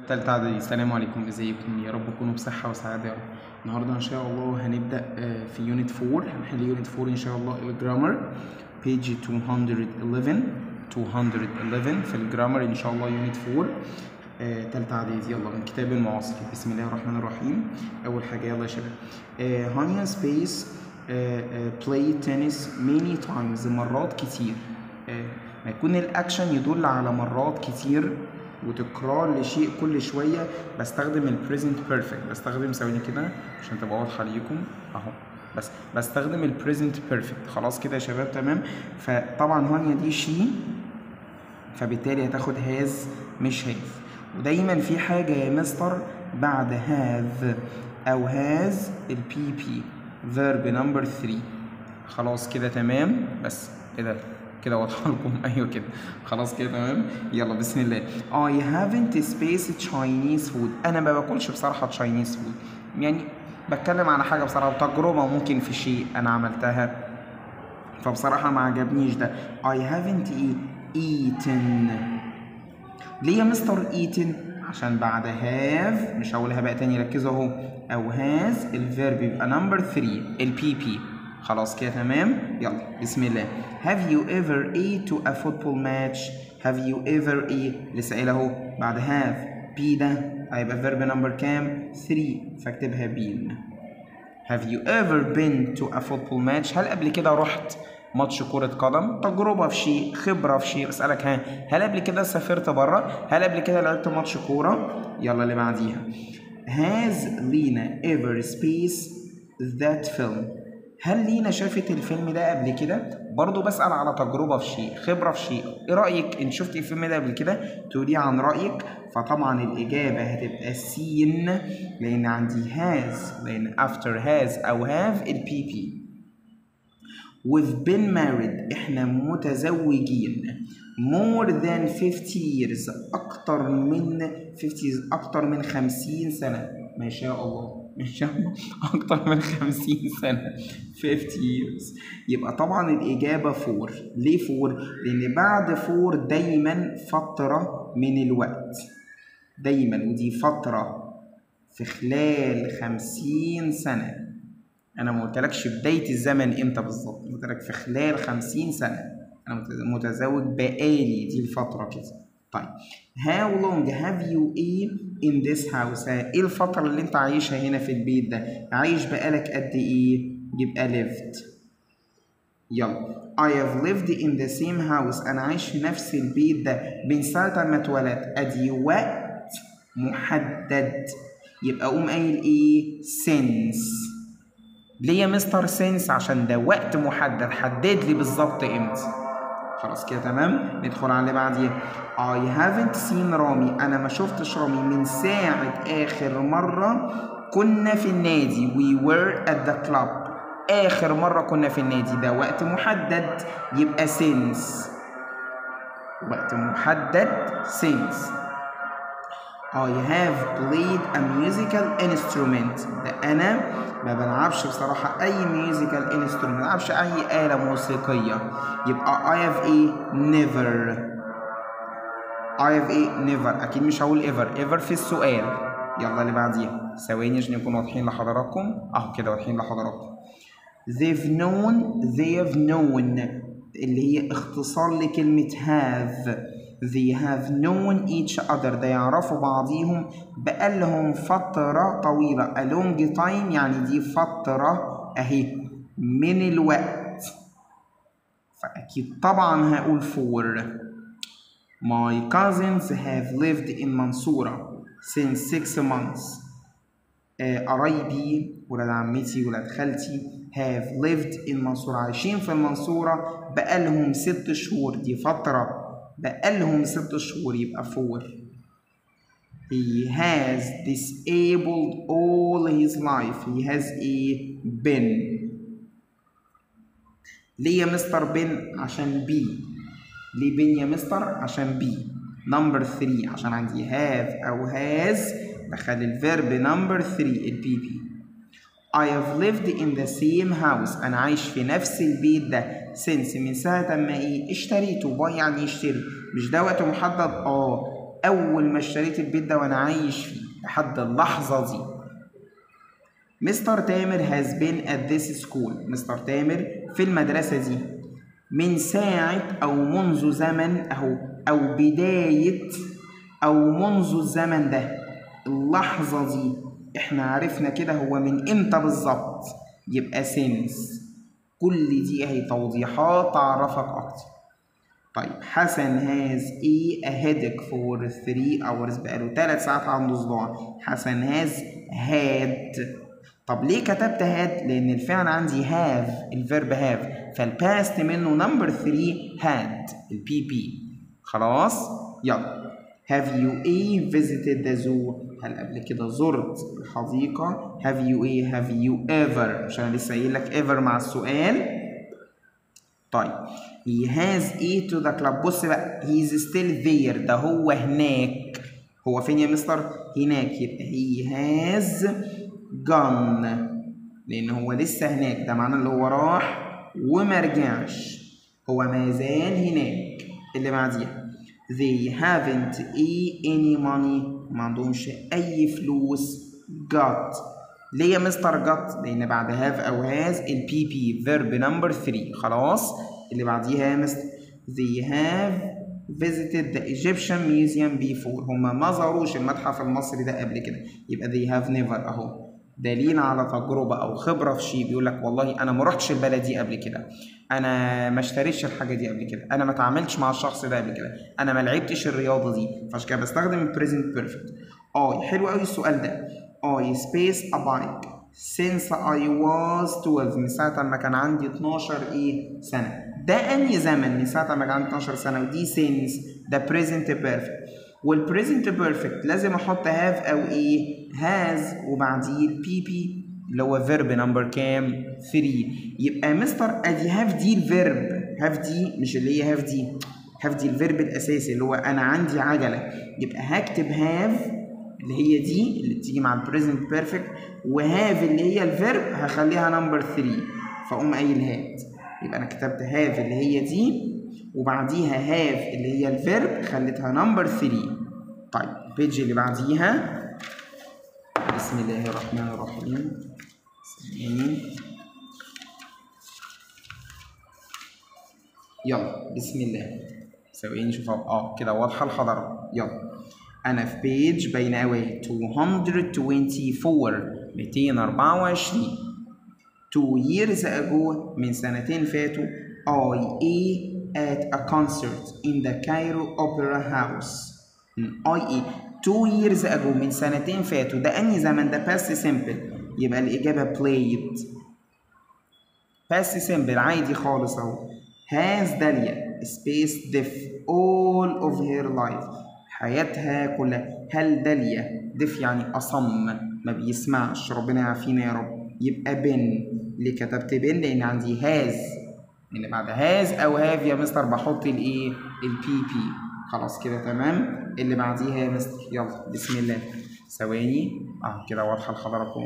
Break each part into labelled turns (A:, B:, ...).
A: تالتة إعدادي. السلام عليكم، ازيكم؟ يا رب تكونوا بصحة وسعادة يا رب. النهاردة إن شاء الله هنبدأ في يونت 4. هنحل يونت 4 إن شاء الله الجرامر page 211 في الجرامر إن شاء الله يونت 4 تالتة إعدادي. يلا من كتاب المعاصر. بسم الله الرحمن الرحيم. أول حاجة يلا يا شباب. هانيا سبيس play tennis many times، مرات كتير. ما يكون الأكشن يدل على مرات كتير وتكرار لشيء كل شويه بستخدم البريزنت بيرفكت. بستخدم ثواني كده عشان تبقى واضحه ليكم اهو، بس بستخدم البريزنت بيرفكت. خلاص كده يا شباب تمام. فطبعا هانيا دي شي، فبالتالي هتاخد هاز مش هاف. ودايما في حاجه يا مستر بعد هاف او هاز البي بي فيرب نمبر 3. خلاص كده تمام. بس كده واضحه لكم؟ ايوه كده خلاص كده تمام. يلا بسم الله. I haven't spaced Chinese food. انا ما باكلش بصراحه Chinese food، يعني بتكلم على حاجه بصراحه تجربه ممكن في شيء انا عملتها، فبصراحه ما عجبنيش ده. I haven't eaten. ليه يا مستر eaten؟ عشان بعد have، مش هقولها بقى تاني ركزوا اهو، او has الفيرب يبقى نمبر 3 البي بي. خلاص كده تمام. يلا بسم الله. Have you ever ate to a football match؟ Have you ever لسه قايل اهو بعد have be ده هيبقى فيرب نمبر كام؟ 3، فاكتبها been. Have you ever been to a football match؟ هل قبل كده رحت ماتش كرة قدم؟ تجربة في شيء، خبرة في شيء. بسألك هل قبل كده سافرت بره؟ هل قبل كده لعبت ماتش كورة؟ يلا اللي بعديها. Has Lena ever spaced that film؟ هل لينا شافت الفيلم ده قبل كده؟ برضو بسأل على تجربة في شيء، خبرة في شيء. ايه رأيك ان شفت الفيلم ده قبل كده؟ تقولي عن رأيك. فطبعا الإجابة هتبقى سين، لأن عندي has، لأن after has أو have البي بي. We've been married، احنا متزوجين more than 50 years، أكتر من 50 سنة. ما شاء الله ما شاء الله، أكتر من 50 سنة 50 years. يبقى طبعا الإجابة 4. ليه 4؟ لأن بعد 4 دايما فترة من الوقت، دايما، ودي فترة في خلال 50 سنة. أنا ما قلتلكش بداية الزمن إمتى بالظبط، قلت لك في خلال 50 سنة. أنا متزوج بقالي دي الفترة كده. طيب how long have you in this house؟ إيه الفترة اللي أنت عايشها هنا في البيت ده؟ عايش بقالك قد إيه؟ يبقى lived. يلا I have lived in the same house، أنا عايش في نفس البيت ده من ساعة ما اتولدت. أدي وقت محدد، يبقى قوم قايل إيه؟ since. ليه يا مستر سينس؟ عشان ده وقت محدد، حدد لي بالظبط امتى. خلاص كده تمام. ندخل على اللي بعديه. I haven't seen رامي، انا ما شفتش رامي من ساعة اخر مرة كنا في النادي. We were at the club، اخر مرة كنا في النادي. ده وقت محدد يبقى since، وقت محدد since. I have played a musical instrument، ده أنا ما بلعبش بصراحة أي musical instrument، ما بلعبش أي آلة موسيقية. يبقى I have never. أكيد مش هقول ever في السؤال. يلا اللي بعديها. ثواني عشان نكون واضحين لحضراتكم. أهو كده واضحين لحضراتكم. They've known اللي هي اختصار لكلمة have. They have known each other، ده يعرفوا بعضيهم بقالهم فترة طويلة. a long time يعني دي فترة اهي من الوقت، فأكيد طبعا هقول for. My cousins have lived in منصورة since 6 months. قرايبي ولاد عمتي ولاد خالتي have lived in منصورة، عايشين في المنصورة بقالهم 6 شهور. دي فترة بقالهم 6 شهور يبقى 4. He has disabled all his life. He has been. ليه يا مستر بن؟ عشان بي. ليه بن يا مستر؟ عشان بي. نمبر 3 عشان عندي have أو has بخلي الفيرب نمبر 3 البي بي. I have lived in the same house، أنا عايش في نفس البيت ده since من ساعة ما اشتريته. باي يعني يشتري، مش ده وقت محدد؟ اول ما اشتريت البيت ده وانا عايش فيه لحد اللحظه دي. مستر تامر has been at this school. مستر تامر في المدرسه دي من ساعه او منذ زمن او بدايه او منذ الزمن ده. اللحظه دي احنا عرفنا كده هو من امتى بالظبط، يبقى since. كل دي اهي توضيحات تعرفك اكتر. طيب حسن has a headache for 3 hours. بقاله 3 ساعات عنده صداع. حسن has had. طب ليه كتبت had؟ لأن الفعل عندي have، الفيرب have، فالباست منه نمبر 3 had، البي بي. خلاص؟ يلا. Have you visited the zoo؟ هل قبل كده زرت الحديقة؟ have you ever؟ مش أنا لسه قايل لك ever مع السؤال؟ طيب he has to the club. بص بقى he is still there، ده هو هناك. هو فين يا مستر؟ هناك. يبقى he has gone، لأن هو لسه هناك، ده معناه اللي هو راح وما رجعش، هو ما زال هناك. اللي بعديها they haven't any money، ما عندهمش أي فلوس. got. ليه يا مستر got؟ لأن بعد have أو has البي بي verb number 3. خلاص. اللي بعديها يا مستر they have visited the Egyptian museum before. هما ما زاروش المتحف المصري ده قبل كده، يبقى they have never أهو دليل على تجربة أو خبرة في شيء. بيقول لك والله أنا ما رحتش البلد دي قبل كده، أنا ما اشتريتش الحاجة دي قبل كده، أنا ما اتعاملتش مع الشخص ده قبل كده، أنا ما لعبتش الرياضة دي، فعشان كده بستخدم البريزنت بيرفكت. حلو قوي السؤال ده. I space a bike since I was 12. من ساعة ما كان عندي 12 سنة. ده أنهي زمن؟ من ساعة ما كان عندي 12 سنة، ودي since ده present perfect. والبريزنت بيرفكت لازم احط هاف او هاز وبعديه البي بي اللي هو فيرب نمبر كام؟ 3. يبقى مستر ادي هاف دي الفيرب، هاف دي مش اللي هي هاف دي، هاف دي الفيرب الاساسي اللي هو انا عندي عجله. يبقى هكتب هاف اللي هي دي اللي بتيجي مع البريزنت بيرفكت، وهاف اللي هي الفيرب هخليها نمبر 3، فاقوم قايل هات. يبقى انا كتبت هاف اللي هي دي وبعديها هاف اللي هي الفيرب خليتها نمبر 3. طيب البيج اللي بعديها بسم الله الرحمن الرحيم. يلا بسم الله. ثواني شوف كده واضحه الحضاره. يلا انا في بيج بين اواي 224 224. 2 years ago من سنتين فاتوا I at a concert in the Cairo Opera House. 2 years ago من سنتين فاتوا، ده أنهي زمن؟ ده past simple، يبقى الإجابة played. past simple عادي خالص أهو. has داليا space deaf all of her life، حياتها كلها. هل داليا deaf يعني أصم ما بيسمعش، ربنا يعافينا يا رب. يبقى بن. اللي كتبت بن لأن عندي has، لأن بعد هاز أو هاف يا مستر بحط البي بي. خلاص كده تمام. اللي بعديها يا مستر يلا بسم الله. ثواني كده واضحة لحضراتكم.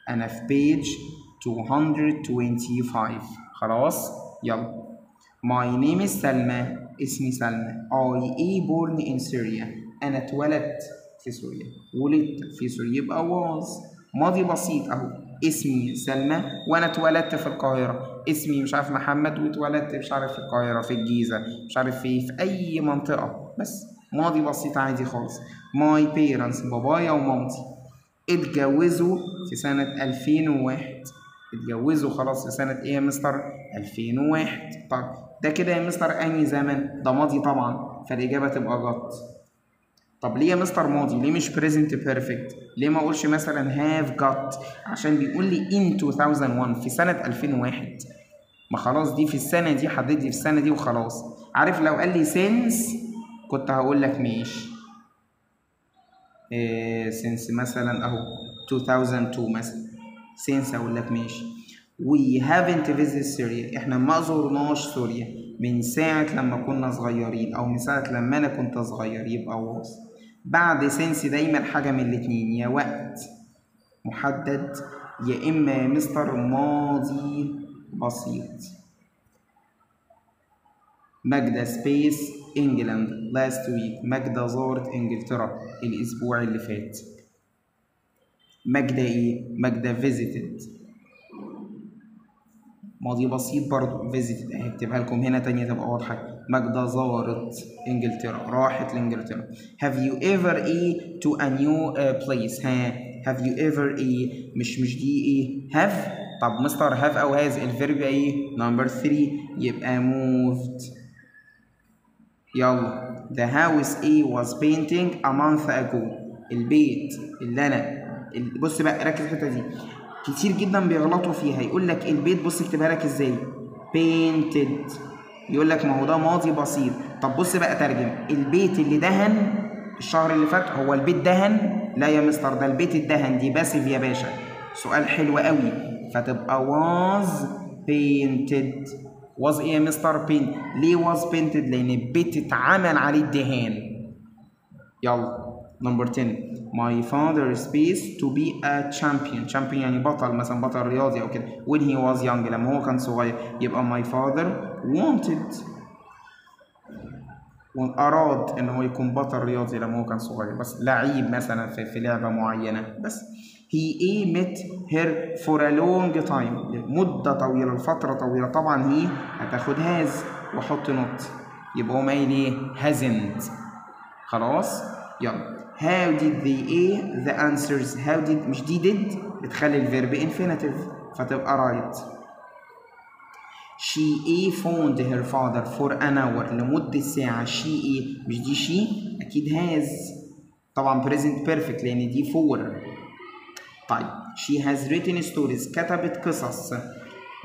A: أنا في بيج 225. خلاص يلا. My name is سلمى، اسمي سلمى. I born in Syria. أنا اتولدت في سوريا، ولدت في سوريا، يبقى was ماضي بسيط أهو. اسمي سلمى وانا اتولدت في القاهره. اسمي مش عارف محمد واتولدت مش عارف في القاهره، في الجيزه، مش عارف في اي منطقه، بس ماضي بسيط عادي خالص. ماي بيرنتس بابايا ومامتي اتجوزوا في سنه 2001. اتجوزوا خلاص في سنه يا مستر؟ 2001. طب ده كده يا مستر انهي زمن؟ ده ماضي طبعا، فالاجابه تبقى جت. طب ليه يا مستر ماضي؟ ليه مش present perfect؟ ليه ما اقولش مثلا have got؟ عشان بيقول لي in 2001 في سنة 2001. ما خلاص دي في السنة دي، حدد لي في السنة دي وخلاص. عارف لو قال لي since كنت هقول لك ماشي. since مثلا اهو 2002 مثلا، since هقول لك ماشي. we haven't visited Syria، احنا ما زورناش سوريا من ساعة لما كنا صغيرين، او من ساعة لما انا كنت صغير، يبقى was. بعد سنس دايما حاجة من الاتنين، يا وقت محدد يا إما مستر ماضي بسيط. ماجدة سبيس England last week. ماجدة زارت إنجلترا الأسبوع اللي فات. ماجدة إيه؟ ماجدة visited. ماضي بسيط برضو visited، هكتبها لكم هنا تانية تبقى واضحة. ماجدة زارت إنجلترا، راحت لإنجلترا. Have you ever to a new place؟ have you ever مش دي إيه؟ have. طب مستر have أو has الفيرب إيه؟ نمبر 3 يبقى moved. يلا the house was painting a month ago. البيت اللي أنا بص بقى ركز الحتة دي كتير جدا بيغلطوا فيها. يقول لك البيت بص اكتبها لك ازاي؟ painted. يقول لك ما هو ده ماضي بسيط. طب بص بقى ترجم البيت اللي دهن الشهر اللي فات، هو البيت دهن؟ لا يا مستر ده البيت اتدهن، دي باسف يا باشا. سؤال حلو قوي. فتبقى was painted. was ايه يا مستر؟ paint. ليه was painted؟ لان البيت اتعمل عليه الدهان. يلا نمبر 10. My father space to be a champion. champion يعني بطل، مثلا بطل رياضي او كده. when he was young لما هو كان صغير. يبقى my father wanted أراد إن هو يكون بطل رياضي لما هو كان صغير، بس لعيب مثلا في لعبة معينة. بس he met her for a long time. مدة طويلة، لفترة طويلة. طبعا هي هتاخد has وأحط not، يبقى هو مايل إيه؟ hasn't. خلاص يلا. how did they the answers. how did مش دي did بتخلي الفيرب infinitive فتبقى right. she phoned her father for an hour. لمدة ساعة. she مش دي she أكيد has. طبعا present perfect لأن دي for. طيب she has written stories. كتبت قصص.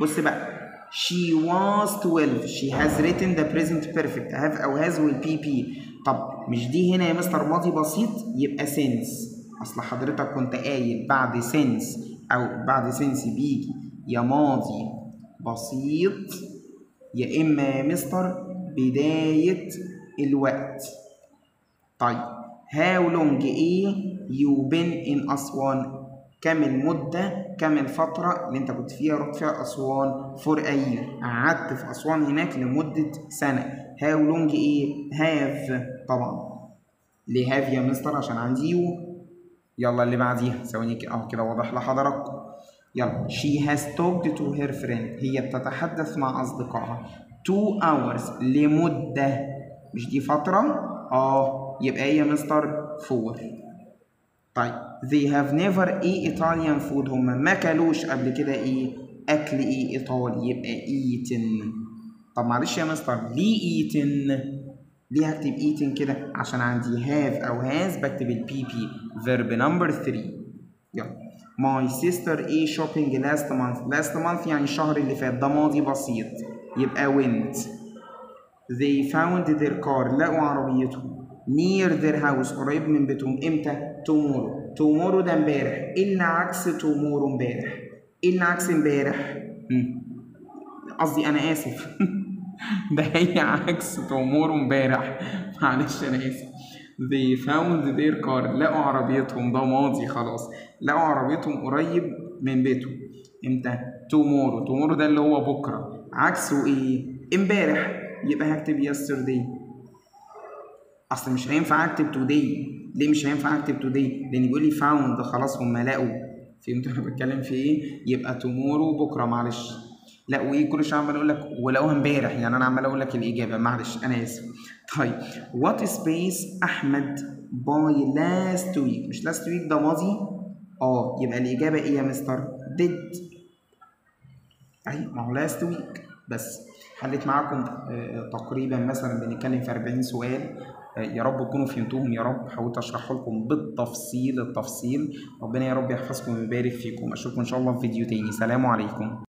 A: بص بقى she was 12. she has written the present perfect have أو has والبي بي. طب مش دي هنا يا مستر ماضي بسيط يبقى since. أصل حضرتك كنت قايل بعد since أو بعد since بيجي يا ماضي بسيط يا إما يا مستر بداية الوقت. طيب how long you been in أسوان؟ كم المدة كم الفترة اللي أنت كنت فيها رحت فيها أسوان؟ for a year. قعدت في أسوان هناك لمدة سنة. how long have. طبعا ليه have يا مستر؟ عشان عندي يو. يلا اللي بعديها ثواني كده واضح لحضراتكم. يلا she has talked to her friend. هي بتتحدث مع أصدقائها 2 hours لمدة. مش دي فترة؟ يبقى إيه يا مستر؟ 4. طيب they have never Italian food. هم ما كلوش قبل كده أكل إيطالي. يبقى eaten. طب معلش يا مستر ليه eaten؟ ليه هكتب eaten كده؟ عشان عندي have أو has بكتب البي بي verb number 3. يلا my sister shopping last month. last month يعني الشهر اللي فات، ده ماضي بسيط يبقى went. they found their car. لقوا عربيتهم near their house قريب من بيتهم. امتى؟ tomorrow. tomorrow ده امبارح. ايه اللي عكس tomorrow امبارح؟ ايه اللي عكس امبارح؟ قصدي انا اسف ده هي عكس tomorrow امبارح. معلش انا اسف. they found their car. لقوا عربيتهم، ده ماضي خلاص. لقوا عربيتهم قريب من بيتهم. امتى؟ tomorrow. tomorrow ده اللي هو بكره. عكسه ايه؟ امبارح. يبقى هكتب yesterday. اصل مش هينفع اكتب today. ليه مش هينفع اكتب today؟ لان بيقول لي found خلاص هم لقوا. فهمتوا انا بتكلم في ايه؟ يبقى tomorrow بكره. معلش لقوا ايه؟ كل شويه عمال اقول لك ولقوها امبارح، يعني انا عمال اقول لك الاجابه. معلش انا اسف. طيب what space احمد by last week. مش last week ده ماضي؟ يبقى الاجابه ايه يا مستر؟ did. اهي ما هو last week. بس حليت معاكم تقريبا مثلا بنتكلم في 40 سؤال. يا رب تكونوا فهمتوهم. يا رب حاولت اشرحه لكم بالتفصيل. ربنا يا رب يحفظكم ويبارك فيكم. اشوفكم ان شاء الله في فيديو تاني. سلام عليكم.